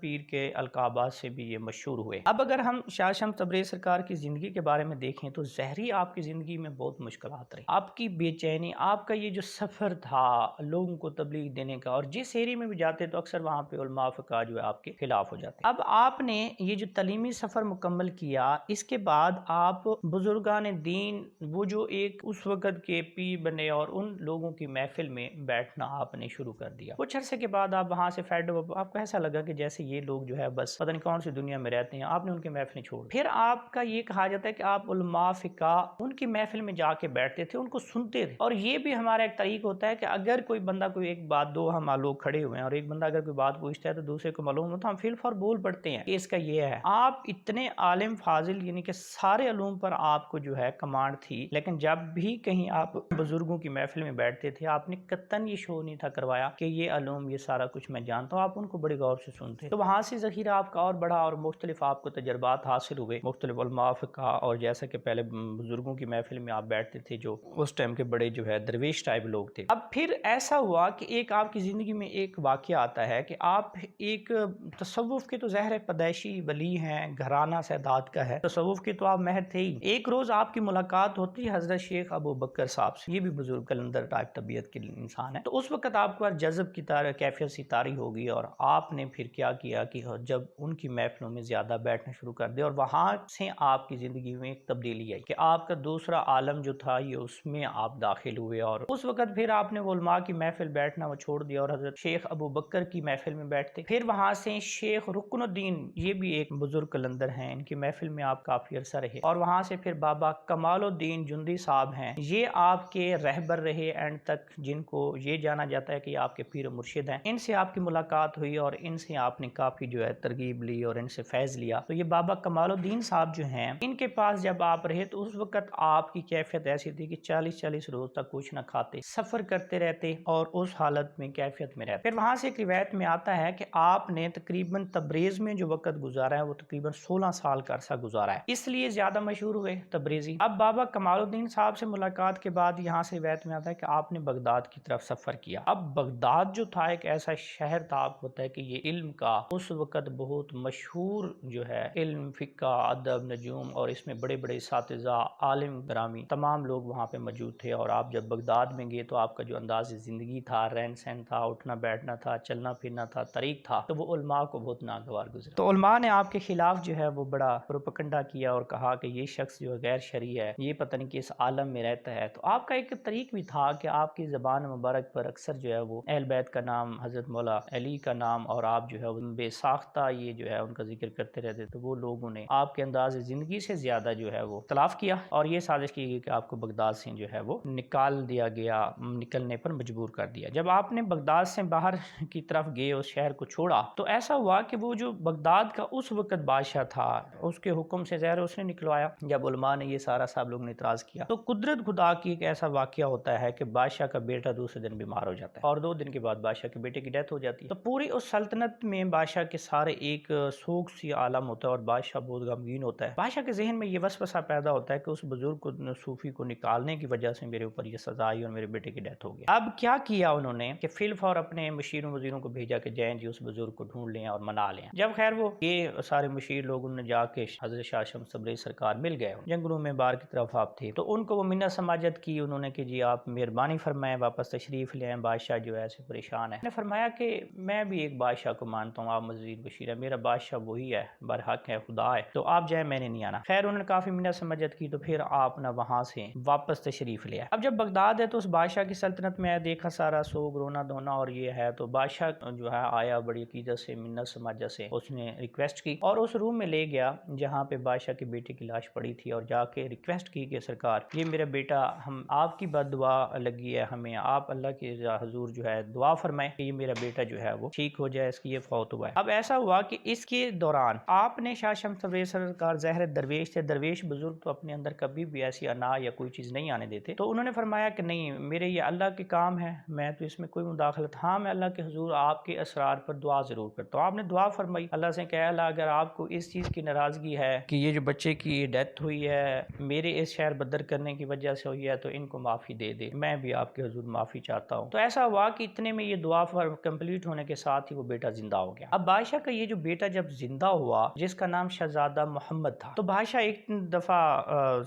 پیر کے القابات سے بھی یہ مشہور ہوئے۔ اب اگر ہم شاہ شمس تبریز سرکار کی زندگی کے بارے میں دیکھیں تو ظاہری آپ کی زندگی میں بہت مشکلات رہی، آپ کی بے چینی، آپ کا یہ جو سفر تھا لوگوں کو تبلیغ دینے کا، اور جس ایریا میں بھی جاتے تو اکثر وہاں پہ علماء فقہ جو ہے آپ کے خلاف ہو جاتے۔ اب آپ نے یہ جو تعلیمی سفر مکمل کیا، اس کے بعد آپ بزرگان دین، وہ جو ایک اس وقت کے پیر بنے اور ان لوگوں کی محفل میں بیٹھنا آپ نے شروع کر دیا۔ کچھ عرصے کے بعد آپ وہاں سے فیڈ اپ، آپ کو ایسا لگا کہ جیسے یہ لوگ جو ہے بس پتہ نہیں کون سی دنیا میں رہتے ہیں، آپ نے ان کی محفلیں چھوڑ دی۔ پھر آپ کا یہ کہا جاتا ہے کہ آپ علماء فقہ ان کی محفل میں جا کے بیٹھتے تھے، ان کو سنتے تھے، اور یہ بھی ہمارا ایک طریق ہوتا ہے کہ اگر کوئی بندہ کوئی ایک بات، دو ہم لوگ کھڑے ہوئے ہیں اور ایک بندہ اگر کوئی بات پوچھتا ہے تو دوسرے کو معلوم ہوتا ہے، ہم فی الفور بول پڑتے ہیں کہ اس کا یہ ہے۔ آپ اتنے عالم فاضل، یعنی کہ سارے علوم پر آپ کو جو ہے کمانڈ تھی، لیکن جب بھی کہیں آپ بزرگوں کی محفل میں بیٹھتے تھے آپ نے قطعاً یہ شو نہیں تھا کروایا کہ یہ علوم، یہ سارا کچھ میں جانتا ہوں، آپ ان کو بڑے غور سے سنتے، تو وہاں سے ذخیرہ آپ کا اور بڑا اور مختلف آپ کو تجربات حاصل ہوئے مختلف علماء فقہ، اور جیسا کہ پہلے بزرگوں کی محفل میں آپ بیٹھتے تھے جو اس ٹائم کے بڑے جو ہے درویش ٹائپ لوگ تھے۔ اب پھر ایسا ہوا کہ ایک آپ کی زندگی میں ایک واقعہ آتا ہے کہ آپ ایک تصوف کے تو ظاہر پیدائشی ولی ہیں، گھرانہ سادات کا ہے، تصوف کے تو آپ ماہر تھے ہی۔ ایک روز آپ کی ملاقات ہوتی ہے حضرت شیخ ابو بکر صاحب سے، یہ بھی بزرگ کلندر ٹائپ طبیعت کے انسان ہے، تو اس وقت آپ کو جذب کی کیفیت سی طاری ہوگی، اور آپ نے پھر کیا کیا کہ جب ان کی محفلوں میں زیادہ بیٹھنا شروع کر دیا، اور وہاں سے آپ کی زندگی میں ایک تبدیلی آئی کہ آپ کا دوسرا عالم جو تھا یہ اس میں آپ داخل ہوئے، اور اس وقت پھر آپ نے علماء کی محفل بیٹھنا وہ چھوڑ دیا اور حضرت شیخ ابو بکر کی محفل میں بیٹھتے۔ پھر وہاں سے شیخ رکن الدین، یہ بھی ایک بزرگ کلندر ہیں، ان کی محفل میں آپ کافی عرصہ رہے، اور وہاں سے پھر بابا کمال الدین جندی صاحب ہیں، یہ آپ کے رہبر رہے اینڈ تک، جن کو یہ جانا جاتا ہے کہ یہ آپ کے پیر و مرشد ہیں۔ ان سے آپ کی ملاقات ہوئی اور ان سے آپ نے کافی جو ہے ترغیب لی اور ان سے فیض لیا۔ تو یہ بابا کمال الدین صاحب جو ہیں، ان کے پاس جب آپ رہے تو اس وقت آپ کی کیفیت ایسی تھی کہ 40 روز تک کچھ نہ کھاتے، سفر کرتے رہتے اور اس حالت میں کیفیت میں رہتے۔ پھر وہاں سے ایک روایت میں آتا ہے کہ آپ نے تقریباً تبریز میں جو وقت گزارا ہے وہ تقریباً 16 سال کا عرصہ گزارا ہے، اس لیے زیادہ مشہور ہوئے تبریزی۔ اب بابا کمال الدین صاحب سے ملاقات کے بعد یہاں سے روایت میں آتا ہے کہ آپ نے بغداد کی طرف سفر کیا۔ اب بغداد جو تھا ایک ایسا شہر تھا، آپ کو پتہ ہے کہ یہ علم کا اس وقت بہت مشہور جو ہے علم، فقہ، ادب، نجوم، اور اس میں بڑے بڑے اساتذہ، عالم گرامی تمام لوگ وہاں پہ موجود تھے، اور آپ جب بغداد میں گئے تو آپ کا جو انداز زندگی تھا، رہن سہن تھا، اٹھنا بیٹھنا تھا، چلنا پھرنا تھا، طریق تھا، تو وہ علماء کو بہت ناگوار گزرا۔ تو علماء نے آپ کے خلاف جو ہے وہ بڑا پروپیگنڈا کیا اور کہا کہ یہ شخص جو ہے غیر شرعی ہے، یہ پتہ نہیں کس عالم میں رہتا ہے۔ تو آپ کا ایک طریق بھی تھا کہ آپ کی زبان مبارک پر اکثر جو ہے وہ اہل بیت کا نام، حضرت مولا علی کا نام، اور آپ جو ہے بے ساختہ یہ جو ہے ان کا ذکر کرتے رہتے، تو وہ لوگوں نے آپ کے انداز زندگی سے زیادہ جو ہے وہ اختلاف کیا، اور یہ سازش کی گئی کہ آپ کو بغداد سے جو ہے وہ نکال دیا گیا، نکلنے پر مجبور کر دیا۔ جب آپ نے بغداد سے باہر کی طرف گئے، اس شہر کو چھوڑا، تو ایسا ہوا کہ وہ جو بغداد کا اس وقت بادشاہ تھا، اس کے حکم سے زہر اس نے نکلوایا۔ جب علماء نے یہ سارا صاحب لوگ نے اعتراض کیا، تو قدرت خدا کی ایک ایسا واقعہ ہوتا ہے کہ بادشاہ کا بیٹا دوسرے دن بیمار ہو جاتا ہے، اور 2 دن کے بعد بادشاہ کے بیٹے کی ڈیتھ ہو جاتی ہے۔ تو پوری اس سلطنت میں بادشاہ کے سارے ایک سوگ سی عالم ہوتا ہے، اور بادشاہ بہت غمگین ہوتا ہے۔ بادشاہ کے ذہن میں یہ وسوسہ پیدا ہوتا ہے کہ اس بزرگ کو، صوفی کو نکالنے کی وجہ سے میرے اوپر یہ سزا آئی اور میرے بیٹے کی ڈیتھ ہو گئی۔ اب کیا کیا انہوں نے کہ فی الفور اپنے مشیروں وزیروں کو بھیجا کہ جائیں جی اس بزرگ کو ڈھونڈ لیں اور منا لیں۔ جب خیر وہ یہ سارے مشیر لوگ انہوں نے جا کے حضرت شاہ شمس تبریز سرکار مل گئے، جنگلوں میں باہر کی طرف آپ تھے، تو ان کو وہ منت سماجت کی انہوں نے کہ جی آپ مہربانی فرمائیں، واپس تشریف لے آئیں، بادشاہ جو ہے ایسے پریشان ہے۔ نے فرمایا کہ میں بھی ایک بادشاہ کو مانتا ہوں، آپ مزید بشیر ہے، میرا بادشاہ وہی ہے، برحق ہے، خدا ہے، تو آپ جائیں، میں نے نہیں آنا۔ خیر انہوں نے کافی منت سماجت کی، تو پھر آپ نہ وہاں سے واپس تشریف لے آئے۔ اب جب بغداد ہے تو اس بادشاہ کی سلطنت میں دیکھا سارا سوگ، رونا دھونا اور یہ ہے، تو بادشاہ جو ہے آیا بڑی عقیدت سے، منت سماجت سے، اس نے ریکویسٹ کی اور اس روم میں لے گیا جہاں پہ بادشاہ کے بیٹے کی لاش پڑی تھی، اور جا کے ریکویسٹ کی کہ سرکار یہ میرا بیٹا، ہم آپ کی بد دعا لگی ہے ہمیں، آپ اللہ کے حضور جو ہے دعا فرمائیں کہ یہ میرا بیٹا جو ہے وہ ٹھیک ہو جائے، اس کی یہ فوت ہوا ہے۔ اب ایسا ہوا کہ اس کے دوران آپ نے شاہ شمس تبریز سرکار ظاہر درویش تھے، درویش بزرگ تو اپنے اندر کبھی بھی ایسی انا یا کوئی چیز نہیں آنے دیتے، تو انہوں نے فرمایا کہ نہیں، میرے یہ اللہ کے کام ہے، میں تو اس میں کوئی مداخلت، ہاں میں اللہ کے حضور آپ کے اسرار پر دعا ضرور کرتا ہوں۔ آپ نے دعا فرمائی اللہ سے کہ اللہ اگر آپ کو اس چیز کی ناراضگی ہے کہ یہ جو بچے کی ڈیتھ ہوئی ہے میرے اس شہر بدر کرنے کی وجہ سے ہوئی ہے، تو ان کو معافی دے دے، میں بھی آپ کے حضور معافی چاہتا ہوں۔ تو ایسا ہوا کہ اتنے میں یہ دعا کمپلیٹ ہونے کے ساتھ ہی وہ بیٹا زندہ ہو گیا۔ اب بادشاہ کا یہ جو بیٹا جب زندہ ہوا جس کا نام شہزادہ محمد تھا، تو بادشاہ ایک دفعہ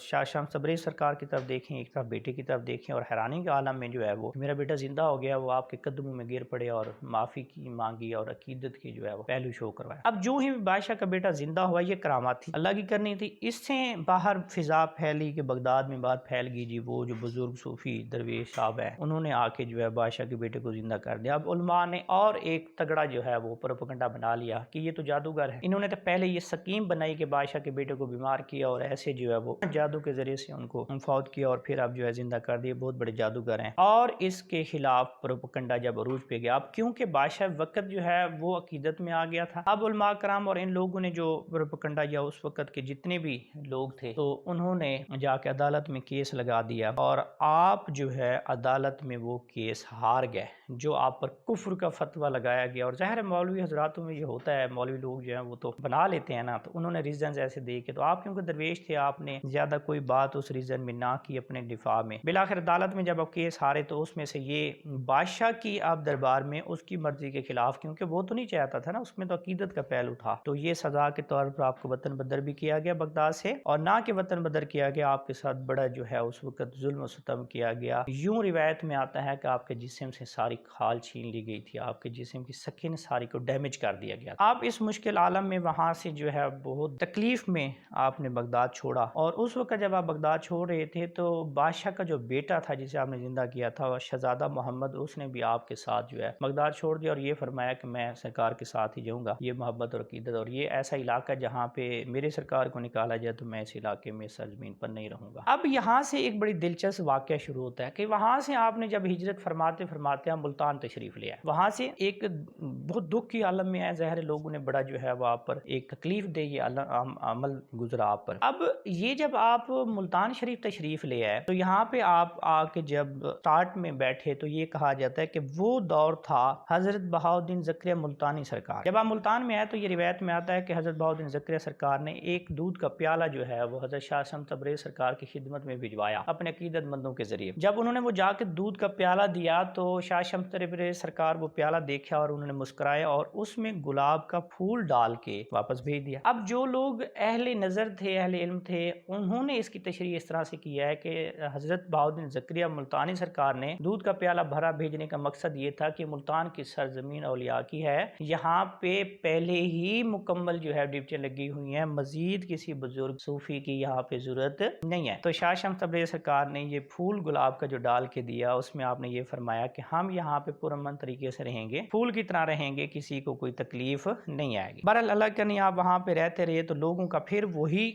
شاہ شمس تبریز سرکار کی طرف دیکھیں، ایک طرف بیٹے کی طرف دیکھیں، اور حیرانی کے عالم میں جو ہے وہ میرا بیٹا زندہ ہو گیا، وہ آپ کے قدموں میں گر پڑے اور معافی کی مانگی اور عقیدت کی جو ہے وہ پہلو شو کروایا۔ اب جو ہی بادشاہ کا بیٹا زندہ ہوا، یہ کرامات تھی، اللہ کی کرنی تھی۔ اس سے باہر فضا پھیلی کہ بغداد میں بات پھیل گئی جی وہ جو بزرگ صوفی درویش صاحب ہیں انہوں نے آ کے جو ہے بادشاہ کے بیٹے کو زندہ کر دیا۔ اب علماء نے اور ایک تگڑا جو ہے وہ پروپیگنڈا بنا لیا کہ یہ تو جادوگر ہے۔ انہوں نے تو پہلے یہ سکیم بنائی کہ بادشاہ کے بیٹے کو بیمار کیا اور ایسے جو ہے وہ جادو کے ذریعے سے ان کو فوت کیا اور پھر اب جو ہے زندہ کر دیا، بہت بڑے جادوگر ہیں۔ اور اس کے خلاف پروپیگنڈا جب عروج پہ گیا، اب کیونکہ بادشاہ وقت جو ہے وہ عقیدت میں آ گیا تھا، اب علماء کرام اور ان لوگوں نے جو پروپیگنڈا یا اس وقت کے جتنے بھی لوگ تھے تو انہوں نے جا کے عدالت میں کیس لگا دیا، اور آپ جو ہے عدالت میں وہ کیس ہار گئے، جو آپ پر کفر کا فتویٰ لگایا گیا۔ اور ظاہر مولوی حضراتوں میں یہ ہوتا ہے، مولوی لوگ جو ہیں وہ تو بنا لیتے ہیں نا، تو انہوں نے ریزنز ایسے دے کے، تو آپ کیونکہ درویش تھے آپ نے زیادہ کوئی بات اس ریزن میں نہ کی اپنے دفاع میں۔ بالآخر عدالت میں جب آپ کیس ہارے تو اس میں سے یہ بادشاہ کی آپ دربار میں اس کی مرضی کے خلاف، کیونکہ وہ تو نہیں چاہتا تھا نا، اس میں تو عقیدت کا پہلو تھا، تو یہ سزا کے طور پر آپ کو وطن بدر بھی کیا گیا بغداد سے، اور نہ کہ وطن بدر کیا گیا، آپ کے ساتھ بڑا جو ہے اس وقت ظلم و ستم کیا گیا۔ یوں روایت میں آتا ہے کہ آپ کے جسم سے ساری کھال چھین لی گئی تھی، آپ کے جسم کی سکن ساری کو ڈیمیج کر دیا گیا۔ آپ اس مشکل عالم میں وہاں سے جو ہے بہت تکلیف میں آپ نے بغداد چھوڑا، اور اس وقت جب آپ بغداد چھوڑ رہے تھے تو بادشاہ کا جو بیٹا تھا جسے آپ نے زندہ کیا تھا شہزادہ محمد، اس نے بھی آپ کے ساتھ جو ہے بغداد چھوڑ دیا، اور یہ فرمایا کہ میں سرکار کے ساتھ ہی جاؤں گا، یہ محبت اور عقیدت، اور یہ ایسا علاقہ جہاں پہ میرے سرکار کو نکالا جائے تو میں اس علاقے میں سرزمین پر نہیں رہوں گا۔ اب یہاں سے ایک بڑی دلچسپ واقعہ شروع ہوتا ہے کہ وہاں سے آپ نے جب ہجرت فرماتے فرماتے آپ ملتان تشریف لیا، وہاں سے ایک بہت دکھ کی عالم میں ہے، ظاہر لوگوں نے بڑا جو ہے وہ آپ پر ایک تکلیف دے یہ عمل گزرا آپ پر۔ اب یہ جب آپ ملتان شریف تشریف لے آئے تو یہاں پہ آپ آ کے جب سٹارٹ میں بیٹھے تو یہ کہا جاتا ہے کہ وہ دور تھا حضرت بہاؤالدین زکریا ملتانی سرکار۔ جب آپ ملتان میں آئے تو یہ روایت میں آتا ہے کہ حضرت بہاؤالدین زکریا سرکار نے ایک دودھ کا پیالہ جو ہے وہ حضرت شاہ شمس تبریز سرکار کی خدمت میں بھجوایا اپنے عقیدت مندوں کے ذریعے۔ جب انہوں نے وہ جا کے دودھ کا پیالہ دیا تو شاہ شمس تبریز سرکار وہ پیالہ دیکھا اور انہوں نے مسکرایا اور اس میں گلاب کا پھول ڈال کے واپس بھیج دیا۔ اب جو لوگ اہل نظر تھے، اہل علم تھے، انہوں نے اس کی تشریح اس طرح سے کیا ہے کہ حضرت بہاؤالدین زکریا ملتانی سرکار نے دودھ کا پیالہ بھرا بھیجنے کا مقصد یہ تھا کہ ملتان کی سرزمین اولیاء کی ہے، یہاں پہ پہلے ہی مکمل جو ہے ڈپٹیں لگی ہوئی ہیں، مزید کسی بزرگ صوفی کی یہاں پہ ضرورت نہیں ہے۔ تو شاہ شمس تبریز سرکار نے یہ پھول گلاب کا جو ڈال کے دیا، اس میں آپ نے یہ فرمایا کہ ہم یہاں پہ پرامن طریقے سے رہیں گے، پھول کی طرح رہیں گے، کسی کو کوئی تکلیف نہیں آئے گی۔ بہرحال اللہ کرنی آپ وہاں پہ رہتے رہے تو لوگوں کا پھر وہی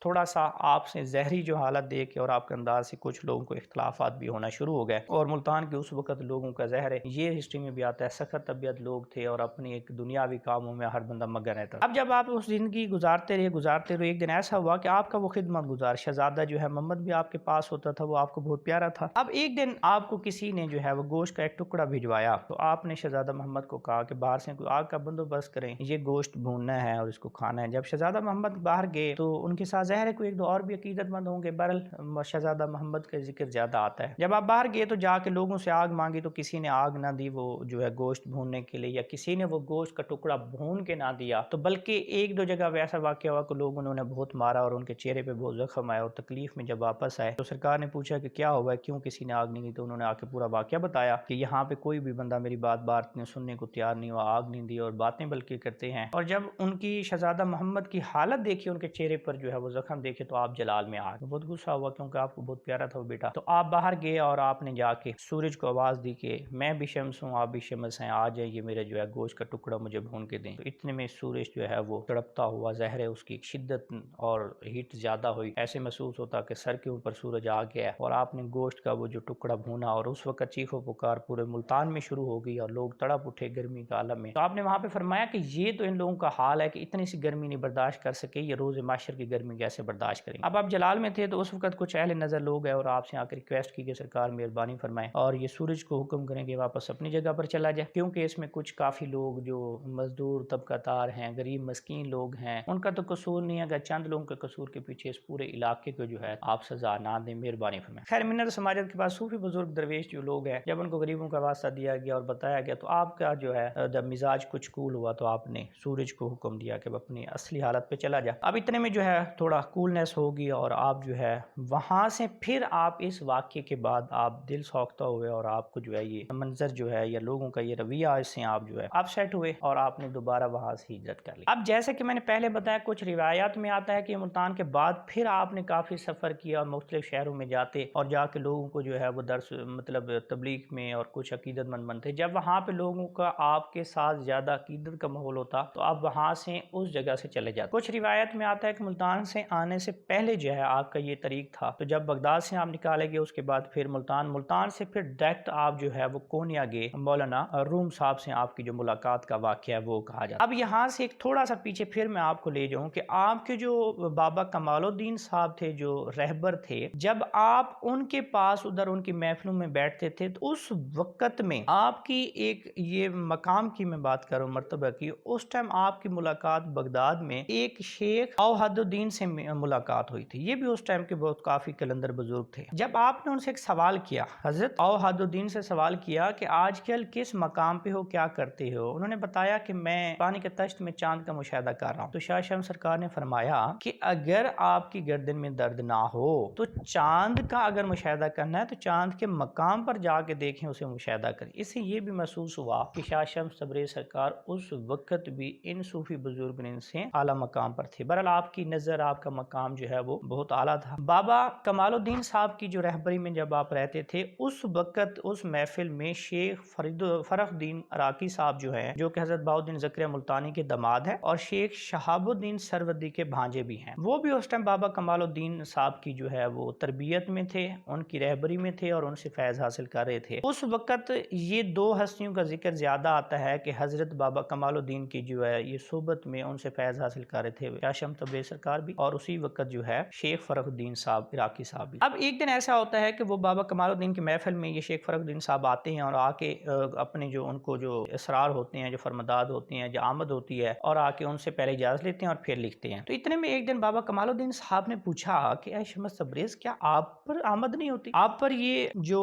تھوڑا سا آپ سے زہری جو حالت دیکھ کے اور آپ کے انداز سے کچھ لوگوں کو اختلافات بھی ہونا شروع ہو گئے، اور ملتان کے اس وقت لوگوں کا زہر ہے، یہ ہسٹری میں بھی آتا ہے، سخت طبیعت لوگ تھے اور اپنی ایک دنیاوی کاموں میں ہر بندہ مگن رہتا تھا۔ اب جب آپ اس زندگی گزارتے رہے ایک دن ایسا ہوا کہ آپ کا وہ خدمت گزار شہزادہ جو ہے محمد بھی آپ کے پاس ہوتا تھا، وہ آپ کو بہت پیارا تھا۔ اب ایک دن آپ کو کسی نے جو ہے وہ گوشت کا ایک ٹکڑا بھجوایا، تو آپ نے شہزادہ محمد کو کہا کہ باہر سے آگ کا بندوبست کریں، یہ گوشت بھوننا ہے اور اس کو کھانا ہے۔ جب شہزادہ محمد باہر گئے تو ان کے ساتھ ظاہر ہے کوئی ایک دو اور بھی عقیدت مند ہوں گے، بہرحال شہزادہ محمد کا ذکر زیادہ آتا ہے۔ جب آپ باہر گئے تو جا کے لوگوں سے آگ مانگی تو کسی نے آگ نہ دی وہ جو ہے گوشت بھوننے کے لیے، یا کسی نے وہ گوشت کا ٹکڑا بھون کے نہ دیا، تو بلکہ ایک دو جگہ ویسا واقعہ ہوا کہ لوگوں نے بہت مارا اور ان کے چہرے پہ بہت زخم آیا، اور تکلیف میں جب واپس آئے تو سرکار نے پوچھا کہ کیا ہوا ہے، کیوں کسی نے آگ نہیں دی؟ تو انہوں نے آ کے پورا واقعہ بتایا کہ یہاں پہ کوئی بھی بندہ میری بات سننے کو تیار نہیں ہوا، آگ نہیں دی اور باتیں بلکہ کرتے ہیں۔ اور جب ان کی شہزادہ محمد کی حالت دیکھی، ان کے چہرے پر جو ہے وہ زخم دیکھے، تو آپ جلال میں آ گئے، بہت غصہ ہوا کیونکہ آپ کو بہت پیارا تھا وہ بیٹا۔ تو آپ باہر گئے اور آپ نے جا کے سورج کو آواز دی کہ میں بھی شمس ہوں، آپ بھی شمس ہیں، آ جائیے میرے جو ہے گوشت کا ٹکڑا مجھے بھون کے دیں۔ تو اتنے میں سورج جو ہے وہ تڑپتا ہوا، ظاہر ہے اس کی شدت اور ہیٹ زیادہ ہوئی، ایسے محسوس ہوتا کہ سر کے اوپر سورج آ گیا، اور آپ نے گوشت کا وہ جو ٹکڑا بھونا، اور اس وقت چیخ و پکار پورے ملتان میں شروع ہو گئی اور لوگ تڑپ اٹھے گرمی کے عالم میں۔ تو آپ نے وہاں پہ فرمایا کہ یہ تو ان لوگوں کا حال ہے کہ اتنی سی گرمی نہیں برداشت کر سکے، یہ روز محشر کی گرمی کیسے کیسے برداشت کریں گے۔ اب آپ جلال میں تھے تو اس وقت کچھ اہل نظر لوگ ہیں اور آپ سے آ کر ریکویسٹ کی کہ سرکار مہربانی فرمائیں اور یہ سورج کو حکم کریں کہ واپس اپنی جگہ پر چلا جائے، کیونکہ اس میں کچھ کافی لوگ جو مزدور طبقہ دار ہیں، غریب مسکین لوگ ہیں، ان کا تو قصور نہیں ہے، اگر چند لوگوں کے قصور کے پیچھے اس پورے علاقے کو جو ہے آپ سزا نہ دیں، مہربانی فرمائیں۔ خیر منر سماجت کے پاس صوفی بزرگ درویش جو لوگ ہیں، جب ان کو غریبوں کا واسطہ دیا گیا اور بتایا گیا تو آپ کا جو ہے جب مزاج کچھ کول ہوا تو آپ نے سورج کو حکم دیا کہ وہ اپنی اصلی حالت پہ چلا جا۔ اب اتنے میں جو ہے تھوڑا کولنس ہوگی اور آپ جو ہے وہاں سے پھر آپ اس واقعے کے بعد آپ دل سوختہ ہوئے اور آپ کو جو ہے یہ منظر جو ہے یا لوگوں کا یہ رویہ اس سے آپ جو ہے اپ سیٹ ہوئے اور آپ نے دوبارہ وہاں سے ہجرت کر لی۔ اب جیسے کہ میں نے پہلے بتایا کچھ روایات میں آتا ہے کہ ملتان کے بعد پھر آپ نے کافی سفر کیا اور مختلف شہروں میں جاتے اور جا کے لوگوں کو جو ہے وہ درس مطلب تبلیغ میں اور کچھ عقیدت مند بنتے۔ جب وہاں پہ لوگوں کا آپ کے ساتھ زیادہ عقیدت کا ماحول ہوتا تو آپ وہاں سے اس جگہ سے چلے جاتے۔ کچھ روایت میں آتا ہے کہ ملتان سے آنے سے پہلے جو ہے آپ کا یہ طریق تھا، تو جب بغداد سے آپ نکالے گئے اس کے بعد پھر ملتان سے پھر ڈائریکٹ آپ جو ہے وہ کونیا گئے، مولانا روم صاحب سے آپ کی جو ملاقات کا واقعہ ہے وہ کہا جاتا ہے۔ اب یہاں سے ایک تھوڑا سا پیچھے پھر میں آپ کو لے جاؤں کہ آپ کے جو بابا کمال الدین صاحب تھے جو رہبر تھے، جب آپ ان کے پاس ادھر ان کی محفلوں میں بیٹھتے تھے تو اس وقت میں آپ کی ایک یہ مقام کی میں بات کروں مرتبہ کی، اس ٹائم آپ کی ملاقات بغداد میں ایک شیخ اوحد الدین سے ملاقات ہوئی تھی۔ یہ بھی اس ٹائم کے بہت کافی کلندر بزرگ تھے۔ جب آپ نے ان سے ایک سوال کیا، حضرت اوحد الدین سے سوال کیا کہ آج کل کس مقام پہ ہو، کیا کرتے ہو، انہوں نے بتایا کہ میں پانی کے تشت میں چاند کا مشاہدہ کر رہا ہوں۔ تو شاہ شمس سرکار نے فرمایا کہ اگر آپ کی گردن میں درد نہ ہو تو چاند کا اگر مشاہدہ کرنا ہے تو چاند کے مقام پر جا کے دیکھیں، اسے مشاہدہ کریں۔ اس سے یہ بھی محسوس ہوا کہ شاہ شمس تبریز سرکار اس وقت بھی ان صوفی بزرگ سے اعلیٰ مقام پر تھے۔ بہرحال آپ کی نظر، آپ کا مقام جو ہے وہ بہت اعلیٰ تھا۔ بابا کمال الدین صاحب کی جو رہبری میں جب آپ رہتے تھے اس وقت اس محفل میں شیخ فرخ الدین عراقی صاحب جو ہے، جو کہ حضرت بہاؤالدین زکریا ملتانی کے داماد ہے، اور شیخ شہاب الدین سروردی کے بھانجے بھی ہیں، وہ بھی اس ٹائم بابا کمال الدین صاحب کی جو ہے وہ تربیت میں تھے، ان کی رہبری میں تھے اور ان سے فیض حاصل کر رہے تھے۔ اس وقت یہ دو ہستیوں کا ذکر زیادہ آتا ہے کہ حضرت بابا کمال الدین کی جو ہے یہ صحبت میں ان سے فیض حاصل کر رہے تھے شاہ شمس تبریز سرکار بھی، اور اسی وقت جو ہے شیخ فرخ الدین صاحب عراقی صاحب بھی۔ اب ایک دن ایسا ہوتا ہے کہ وہ بابا کمال الدین کی محفل میں یہ شیخ فرخ الدین صاحب آتے ہیں اور آ کے اپنے جو ان کو جو اسرار ہوتے ہیں، جو فرمداد ہوتے ہیں، جو آمد ہوتی ہے، اور آ کے ان سے پہلے اجازت لیتے ہیں اور پھر لکھتے ہیں۔ تو اتنے میں ایک دن بابا کمال الدین صاحب نے پوچھا کہ اے شمس تبریز، کیا آپ پر آمد نہیں ہوتی؟ آپ پر یہ جو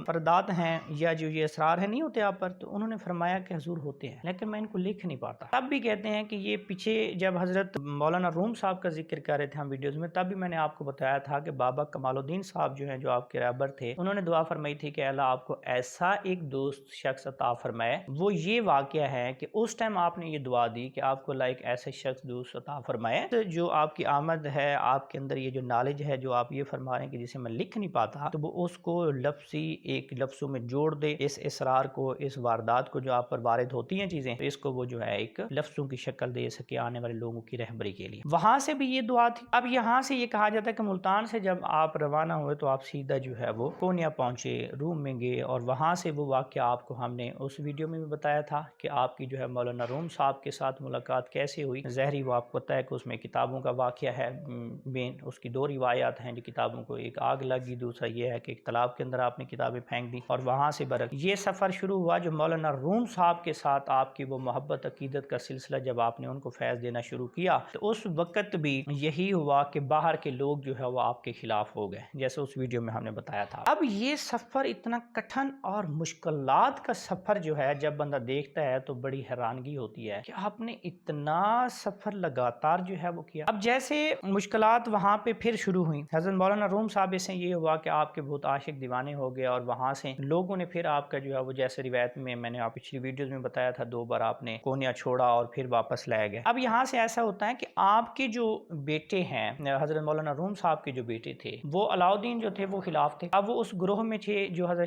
فردات ہیں یا جو یہ اسرار ہیں نہیں ہوتے آپ پر؟ تو انہوں نے فرمایا کہ حضور ہوتے ہیں، لیکن میں ان کو لکھ نہیں پاتا۔ تب بھی کہتے ہیں کہ یہ پیچھے جب حضرت مولانا روم صاحب کا ذکر کر رہے تھے ہم ویڈیوز میں، تب بھی میں نے آپ کو بتایا تھا کہ بابا کمال الدین صاحب جو ہیں، جو آپ کے رہبر تھے، انہوں نے دعا فرمائی تھی کہ اللہ آپ کو ایسا ایک دوست شخص عطا فرمائے۔ وہ یہ واقعہ ہے کہ اس ٹائم آپ نے یہ دعا دی کہ آپ کو اللہ ایک ایسے شخص دوست عطا فرمائے جو آپ کی آمد ہے، آپ کے اندر یہ جو نالج ہے جو آپ یہ فرما رہے ہیں کہ جسے میں لکھ نہیں پاتا، تو وہ اس کو لفظی ایک لفظوں میں جوڑ دے، اس اسرار کو، اس واردات کو جو آپ پر وارد ہوتی ہیں چیزیں، تو اس کو وہ جو ہے ایک لفظوں کی شکل دے سکے آنے والے لوگوں کی رہبری کے لیے۔ وہاں سے بھی یہ دعا تھی۔ اب یہاں سے یہ کہا جاتا ہے کہ ملتان سے جب آپ روانہ ہوئے تو آپ سیدھا جو ہے وہ کونیا پہنچے، روم میں گئے، اور وہاں سے وہ واقعہ آپ کو ہم نے اس ویڈیو میں بھی بتایا تھا کہ آپ کی جو ہے مولانا روم صاحب کے ساتھ ملاقات کیسے ہوئی۔ ظاہری وہ آپ کو پتہ ہے کہ اس میں کتابوں کا واقعہ ہے، مین اس کی دو روایات ہیں جو کتابوں کو ایک آگ لگی، دوسرا یہ ہے کہ ایک تالاب کے اندر آپ نے کتابیں پھینک دی، اور وہاں سے برق یہ سفر شروع ہوا جو مولانا روم صاحب کے ساتھ آپ کی وہ محبت عقیدت کا سلسلہ جب آپ نے ان کو فیض دینا شروع کیا تو اس وقت بھی یہی ہوا کہ باہر کے لوگ جو ہے وہ آپ کے خلاف ہو گئے، جیسے اس ویڈیو میں ہم نے بتایا تھا۔ اب یہ سفر اتنا کٹھن اور مشکلات کا سفر جو ہے جب بندہ دیکھتا ہے تو بڑی حیرانگی ہوتی ہے کہ آپ نے اتنا سفر لگاتار جو ہے وہ کیا۔ اب جیسے مشکلات وہاں پہ پھر شروع ہوئیں، حضرت مولانا روم صاحب سے یہ ہوا کہ آپ کے بہت عاشق دیوانے ہو گئے، اور وہاں سے لوگوں نے پھر آپ کا جو ہے وہ جیسے روایت میں نے آپ پچھلی ویڈیوز میں بتایا تھا 2 بار آپ نے کونیا چھوڑا اور پھر واپس لے گئے۔ اب یہاں سے ایسا ہوتا ہے کہ آپ کے جو بیٹے ہیں، حضرت مولانا روم صاحب کے جو بیٹے تھے، وہ علاؤدین جو تھے وہ خلاف تھے۔ اب وہ اس گروہ میں تھے جو حضرت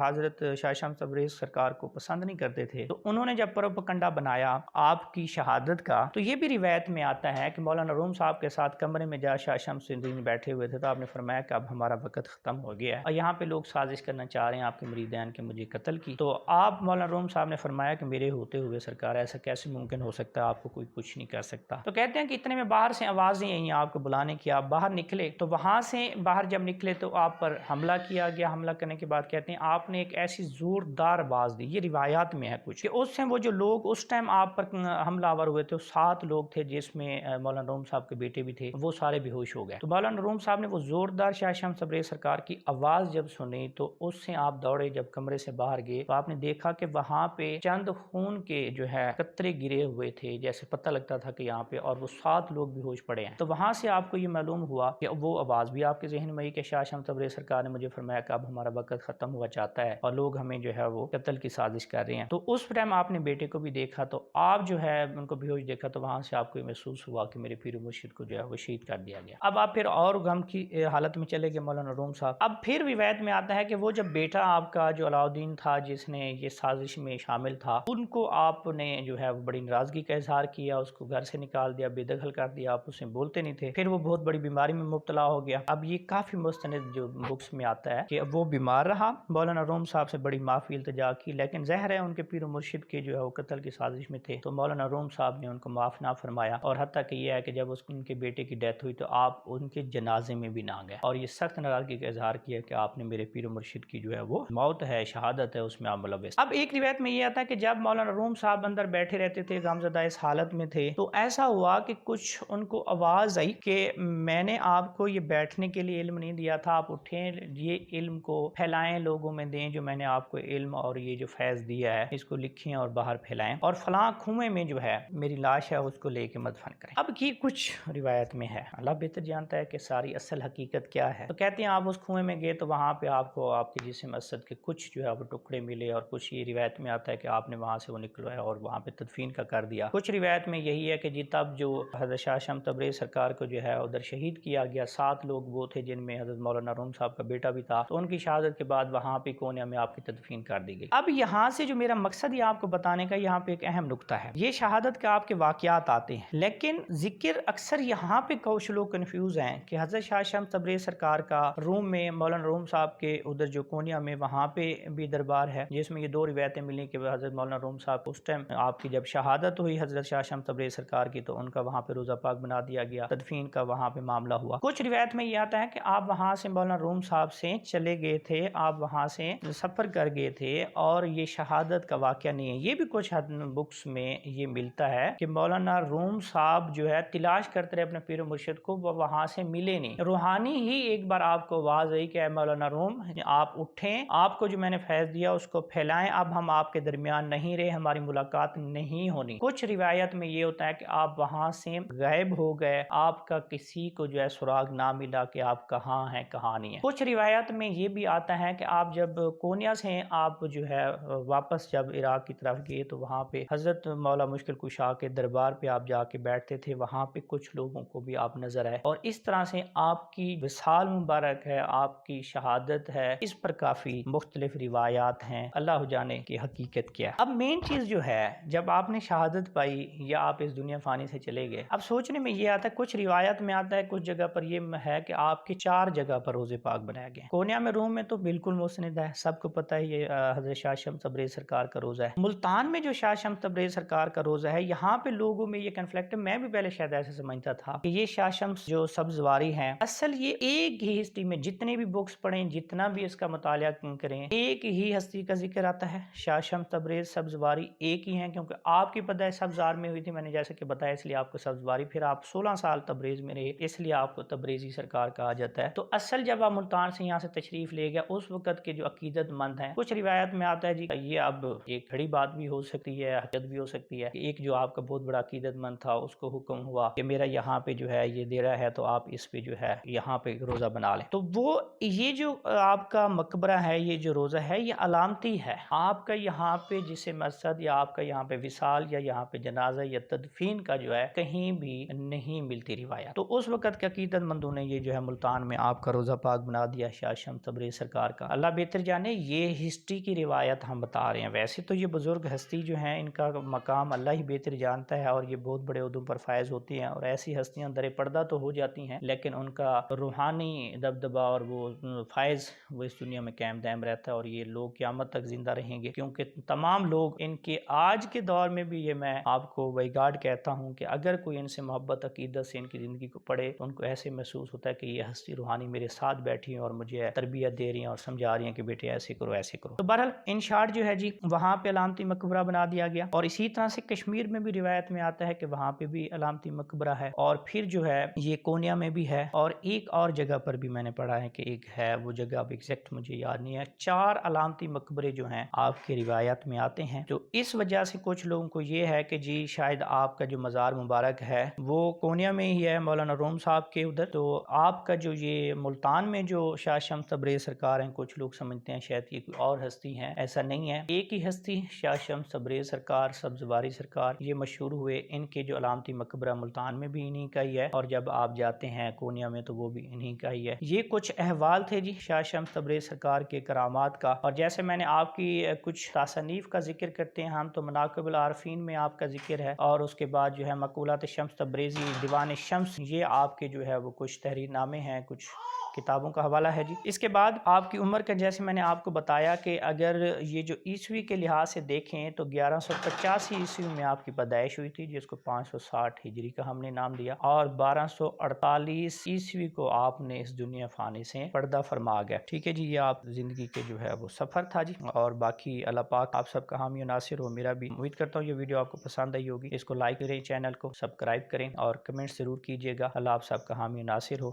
حضرت شاہ شمس تبریز سرکار کو پسند نہیں کرتے تھے، تو انہوں نے جب پروپیگنڈا بنایا آپ کی شہادت کا، تو یہ بھی روایت میں آتا ہے کہ مولانا روم صاحب کے ساتھ کمرے میں جا شاہ شمس الدین بیٹھے ہوئے تھے، تو آپ نے فرمایا کہ اب ہمارا وقت ختم ہو گیا ہے اور یہاں پہ لوگ سازش کرنا چاہ رہے ہیں آپ کے مریدین کے مجھے قتل کی۔ تو آپ مولانا روم صاحب نے فرمایا کہ میرے ہوتے ہوئے سرکار ایسا کیسے ممکن ہو سکتا ہے، آپ کو کوئی کچھ نہیں کر سکتا۔ تو کہتے ہیں کہ اتنے میں باہر باہر سے آوازیں آئیں آپ کو بلانے کی، آپ باہر نکلے، تو وہاں سے باہر جب نکلے تو آپ پر حملہ کیا گیا۔ حملہ کرنے کے بعد کہتے ہیں آپ نے ایک ایسی زوردار آواز دی، یہ روایات میں ہے کچھ، کہ اس سے وہ جو لوگ اس ٹائم آپ پر حملہ آور ہوئے تھے 7 لوگ تھے، جس میں مولانا روم صاحب کے بیٹے بھی تھے، وہ سارے بے ہوش ہو گئے۔ تو مولانا روم صاحب نے وہ زوردار شاہ شمس تبریز سرکار کی آواز جب سنی تو اس سے آپ دوڑے، جب کمرے سے باہر گئے تو آپ نے دیکھا کہ وہاں پہ چند خون کے جو ہے قطرے گرے ہوئے تھے، جیسے پتہ لگتا تھا کہ یہاں پہ، اور وہ 7 لوگ بھی ہوش پڑے ہیں۔ تو وہاں سے آپ کو یہ معلوم ہوا کہ وہ آواز بھی آپ کے ذہن میں آئی کہ شاہ شمس تبریز سرکار نے مجھے فرمایا کہ اب ہمارا وقت ختم ہوا چاہتا ہے اور لوگ ہمیں جو ہے وہ قتل کی سازش کر رہے ہیں۔ تو اس ٹائم آپ نے بیٹے کو بھی دیکھا، تو آپ جو ہے ان کو بے ہوش دیکھا، تو وہاں سے آپ کو یہ محسوس ہوا کہ میرے پیر و مرشد کو جو ہے وہ شہید کر دیا گیا۔ اب آپ پھر اور غم کی حالت میں چلے گئے مولانا روم صاحب۔ اب پھر روایت میں آتا ہے کہ وہ جب بیٹا آپ کا جو علاؤالدین تھا، جس نے یہ سازش میں شامل تھا، ان کو آپ نے جو ہے بڑی ناراضگی کا اظہار کیا، اس کو گھر سے نکال دیا، بے دخل کر دیا، آپ اسے بولتے نہیں تھے۔ پھر وہ بہت بڑی بیماری میں مبتلا ہو گیا۔ اب یہ کافی مستند جو بکس میں آتا ہے کہ وہ بیمار رہا، مولانا روم صاحب سے بڑی معافی التجا کی، لیکن ظاہر ہے ان کے پیر و مرشد کے جو ہے وہ قتل کی سازش میں تھے، تو مولانا روم صاحب نے ان کو معاف نہ فرمایا، اور حتیٰ کہ یہ ہے کہ جب ان کے بیٹے کی ڈیتھ ہوئی تو آپ ان کے جنازے میں بھی نہ گئے، اور یہ سخت ناراضگی کا اظہار کیا کہ آپ نے میرے پیر و مرشد کی جو ہے وہ موت ہے، شہادت ہے، اس میں آپ ملوث۔ اب ایک روایت میں یہ آتا ہے کہ جب مولانا روم صاحب اندر بیٹھے رہتے تھے، غمزدہ اس حالت میں تھے، تو ایسا ہوا کہ کچھ ان کو آواز آئی کہ میں نے آپ کو یہ بیٹھنے کے لیے علم نہیں دیا تھا، آپ اٹھیں، یہ علم کو پھیلائیں، لوگوں میں دیں، جو میں نے آپ کو علم اور یہ جو فیض دیا ہے اس کو لکھیں اور باہر پھیلائیں، اور فلاں کنویں میں جو ہے میری لاش ہے اس کو لے کے مدفن کریں۔ اب کی کچھ روایت میں ہے، اللہ بہتر جانتا ہے کہ ساری اصل حقیقت کیا ہے۔ تو کہتے ہیں آپ اس کنویں میں گئے تو وہاں پہ آپ کو آپ کے جسم اسد کے کچھ جو ہے وہ ٹکڑے ملے، اور کچھ یہ روایت میں آتا ہے کہ آپ نے وہاں سے وہ نکلوایا اور وہاں پہ تدفین کا کر دیا۔ کچھ روایت میں یہی ہے کہ جی تب جو حضرت شاہ شمس تبریز سرکار کو جو ہے ادھر شہید کیا گیا، 7 لوگ وہ تھے جن میں حضرت مولانا روم صاحب کا بیٹا بھی تھا، تو ان کی شہادت کے بعد وہاں پہ کونے میں آپ کی تدفین کر دی گئی۔ اب یہاں سے جو میرا مقصد یہ آپ کو بتانے کا، یہاں پہ ایک اہم نقطہ ہے، یہ شہادت کا آپ کے واقعات آتے ہیں، لیکن ذکر اکثر یہاں پہ کچھ لوگ کنفیوز ہیں کہ حضرت شاہ شمس تبریز سرکار کا روم میں، مولانا روم صاحب کے ادھر جو کونیا میں، وہاں پہ بھی دربار ہے، جس میں یہ 2 روایتیں ملی کہ حضرت مولانا روم صاحب اس ٹائم آپ کی جب شہادت ہوئی حضرت شاہ شمس تبریز سرکار کی، تو ان کا وہاں پہ روضہ پاک بنا دیا گیا، تدفین کا وہاں پہ معاملہ ہوا۔ کچھ روایت میں یہ آتا ہے کہ آپ وہاں سے مولانا روم صاحب سے چلے گئے تھے، آپ وہاں سے سفر کر گئے تھے، اور یہ شہادت کا واقعہ نہیں ہے۔ یہ بھی کچھ بکس میں یہ ملتا ہے کہ مولانا روم صاحب جو ہے تلاش کرتے رہے اپنے پیر و مرشد کو، وہ وہاں سے ملے نہیں، روحانی ہی ایک بار آپ کو آواز آئی کہ اے مولانا روم، آپ اٹھیں، آپ کو جو میں نے فیض دیا اس کو پھیلائیں، اب ہم آپ کے درمیان نہیں رہے، ہماری ملاقات نہیں ہونی۔ کچھ روایت میں یہ ہوتا ہے کہ آپ وہاں سے غائب ہو گئے، آپ کا کسی کو جو ہے سراغ نہ ملا کہ آپ کہاں ہیں کہاں نہیں ہیں۔ کچھ روایت میں یہ بھی آتا ہے کہ آپ جب کونیا سے آپ جو ہے واپس جب عراق کی طرف گئے تو وہاں پہ حضرت مولا مشکل کشا کے دربار پہ آپ جا کے بیٹھتے تھے، وہاں پہ کچھ لوگوں کو بھی آپ نظر آئے، اور اس طرح سے آپ کی وصال مبارک ہے، آپ کی شہادت ہے، اس پر کافی مختلف روایات ہیں، اللہ جانے کی حقیقت کیا ہے۔ اب مین چیز جو ہے، جب آپ نے شہادت پائی یا آپ اس دنیا فانی سے چلے گئے، اب سوچنے میں یہ آتا ہے، کچھ روایت میں آتا ہے، کچھ جگہ پر یہ ہے کہ آپ کے 4 جگہ پر روضے پاک بنایا گئے۔ کونیا میں روم میں تو بالکل مسند ہے، سب کو پتہ ہے یہ حضرت شاہ شمس تبریز سرکار کا روضہ ہے۔ ملتان میں جو شاہ شمس تبریز سرکار کا روضہ ہے، یہاں پہ لوگوں میں یہ کنفلکٹ ہے، میں بھی پہلے شاید ایسے سمجھتا تھا کہ یہ شاہ شمس جو سبزواری ہیں، اصل یہ ایک ہی ہستی میں جتنے بھی بکس پڑھیں، جتنا بھی اس کا مطالعہ کریں، ایک ہی ہستی کا ذکر آتا ہے، شاہ شمس تبریز سبزواری ایک ہی ہیں، کیونکہ آپ کی پیدائش سبزار میں ہوئی تھی، میں نے جیسے کہ بتایا، اس لیے آپ کو سبزواری، پھر آپ 16 سال تبریز میں رہے، اس لیے آپ کو تبریزی سرکار کہا جاتا ہے۔ تو اصل جب آپ ملتان سے یہاں سے تشریف لے گیا، اس وقت کے جو عقیدت مند ہیں، کچھ روایت میں آتا ہے جی یہ اب ایک کھڑی بات بھی ہو سکتی ہے، حقیقت بھی ہو سکتی ہے، کہ ایک جو آپ کا بہت بڑا عقیدت مند تھا، اس کو حکم ہوا کہ میرا یہاں پہ جو ہے یہ دیرہ ہے، تو آپ اس پہ جو ہے یہاں پہ روزہ بنا لیں، تو وہ یہ جو آپ کا مقبرہ ہے، یہ جو روزہ ہے، یہ علامتی ہے، آپ کا یہاں پہ جسے مسجد یا آپ کا یہاں پہ وصال یا یہاں پہ جنازہ یا تدفین کا جو ہے کہیں بھی نہیں ملتی روایت۔ تو اس وقت کے عقیدت مندوں نے یہ جو ہے ملتان میں آپ کا روزہ پاک بنا دیا شاہ شمس تبریز سرکار کا، اللہ بہتر جانے، یہ ہسٹری کی روایت ہم بتا رہے ہیں، ویسے تو یہ بزرگ ہستی جو ہیں ان کا مقام اللہ ہی بہتر جانتا ہے، اور یہ بہت بڑے عہدوں پر فائز ہوتی ہیں، اور ایسی ہستیاں در پردہ تو ہو جاتی ہیں، لیکن ان کا روحانی دبدبہ اور وہ فائز وہ اس دنیا میں قائم دائم رہتا ہے، اور یہ لوگ قیامت تک زندہ رہیں گے، کیونکہ تمام لوگ ان کے آج کے دور میں بھی، یہ میں آپ کو بائی گاڈ کہتا ہوں کہ اگر کوئی ان سے محبت محبت عقیدت سے ان کی زندگی کو پڑھے تو ان کو ایسے محسوس ہوتا ہے کہ یہ ہستی روحانی میرے ساتھ بیٹھی ہیں اور مجھے تربیت دے رہی ہیں اور سمجھا رہی ہیں کہ بیٹے ایسے کرو ایسے کرو۔ تو بہرحال ان شارٹ جو ہے جی وہاں پہ علامتی مقبرہ بنا دیا گیا، اور اسی طرح سے کشمیر میں بھی روایت میں آتا ہے کہ وہاں پہ بھی علامتی مقبرہ ہے، اور پھر جو ہے یہ کونیا میں بھی ہے، اور ایک اور جگہ پر بھی میں نے پڑھا ہے کہ ایک ہے، وہ جگہ اب ایگزیکٹ مجھے یاد نہیں ہے۔ 4 علامتی مقبرے جو ہیں آپ کے روایات میں آتے ہیں، تو اس وجہ سے کچھ لوگوں کو یہ ہے کہ جی شاید آپ کا جو مزار مبارک ہے وہ کونیا میں ہی ہے، مولانا روم صاحب کے ادھر، تو آپ کا جو یہ ملتان میں جو شاہ شمس تبریز سرکار ہیں، کچھ لوگ سمجھتے ہیں شاید یہ کوئی اور ہستی ہیں، ایسا نہیں ہے، ایک ہی ہستی شاہ شمس تبریز سرکار سبزواری سرکار یہ مشہور ہوئے، ان کے جو علامتی مقبرہ ملتان میں بھی انہی کا ہی ہے، اور جب آپ جاتے ہیں کونیا میں تو وہ بھی انہی کا ہی ہے۔ یہ کچھ احوال تھے جی شاہ شمس تبریز سرکار کے کرامات کا، اور جیسے میں نے آپ کی کچھ تصانیف کا ذکر کرتے ہیں ہم، تو مناقب العارفین میں آپ کا ذکر ہے، اور اس کے بعد جو ہے مقولات شمس تبریزی، دیوان شمس، یہ آپ کے جو ہے وہ کچھ تحریر نامے ہیں، کچھ کتابوں کا حوالہ ہے جی۔ اس کے بعد آپ کی عمر کا جیسے میں نے آپ کو بتایا کہ اگر یہ جو عیسوی کے لحاظ سے دیکھیں تو 1185 عیسوی میں آپ کی پیدائش ہوئی تھی، جس کو 560 ہجری کا ہم نے نام دیا، اور 1248 عیسوی کو آپ نے اس دنیا فانی سے پردہ فرما گیا۔ ٹھیک ہے جی، یہ آپ زندگی کے جو ہے وہ سفر تھا جی، اور باقی اللہ پاک آپ سب کا حامی و ناصر ہو۔ میرا بھی امید کرتا ہوں یہ ویڈیو آپ کو پسند آئی ہوگی، اس کو لائک کریں، چینل کو سبسکرائب کریں اور کمنٹ ضرور کیجیے گا۔ اللہ آپ سب کا حامی و ناصر ہو۔